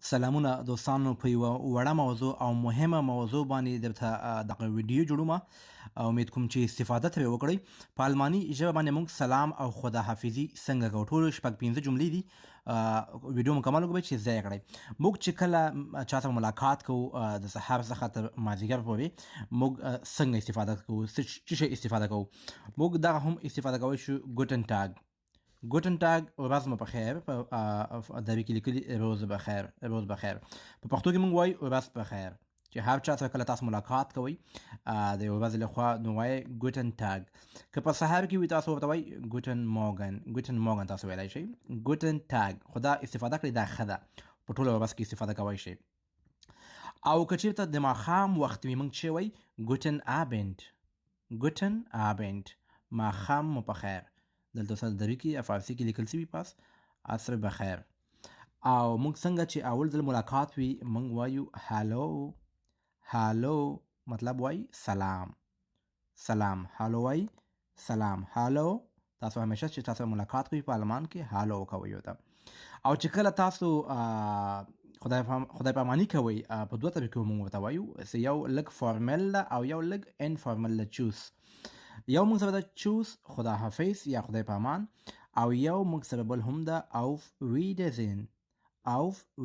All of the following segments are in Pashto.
سلامونه دوستانو په یوه وړه موضوع او مهمه موضوع باندې درته دغه ویډیو جوړوم امید کوم چې استفاده ترې وکړئ په الماني ژبه باندې موږ سلام او خداحافظي څنګه کوو ټول شپږ پنځه جملې دي ویډیو مکمل وګورئ چې ضایع کړئ موږ چې کله چا سره ملاقات کوو د سهار څخه تر مازدیګر پورې موږ څنګه استفاده کوو څه شی استفاده کوو موږ دغه هم استفاده کولی شو ګوټن ټاګ گوتن ټاګ ورځ مو بخیر په ادبي کې لیکلي روز بخیر په پښتو کې موږ وایو ورځ بخیر چې هر چا سره کله تاسو ملاقات کوئ د یو ورځې لخوا نو وایئ ګوتن ټاګ که په سهار کې وي تاسو ورته وایئ ګوتن مورګن تاسو ویلی شئ ګوتن ټاګ خو دا استفاده کړئ دا ښه ده په ټوله ورځ کې استفاده کوی شئ او که چېرته د ماښام وخت وي موږ چې وایي ګوتن آبند ماښام مو په خیر دلته سره د عربي کې فارسي کې لیکل شوي پاس عصر بخیر او موږ څنګه چې اول ځل ملاقات وي موږ وایو هالو مطلب وایي سلام هالو وایي سلام هالو تاسو همیشه چې تاسو ملاقات کوئ په المان کې هالو کوئ ورته او چې کله تاسو خدای پاماني کوئ په دوه طریقو موږ ورته وایو یو لږ فارمل ده او یو لږ انفارمل ده چوس یو موږ سره ده چوس خداحافظ یا خدای پامان او یو موږ سره بل هم ده auf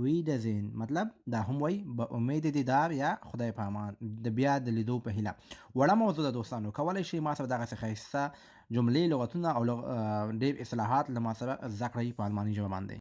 Wiedersehen مطلب دا هم وایي به امید دیدار یا خدای پامان د بیا د لیدو په هیله وړه موضوع ده دوستانو کولی شئ ما سره دغسې ښایسته جملې لغتونه او ډېر اصطلاحات له ما سره زده کړئ په الماني ژبه باندې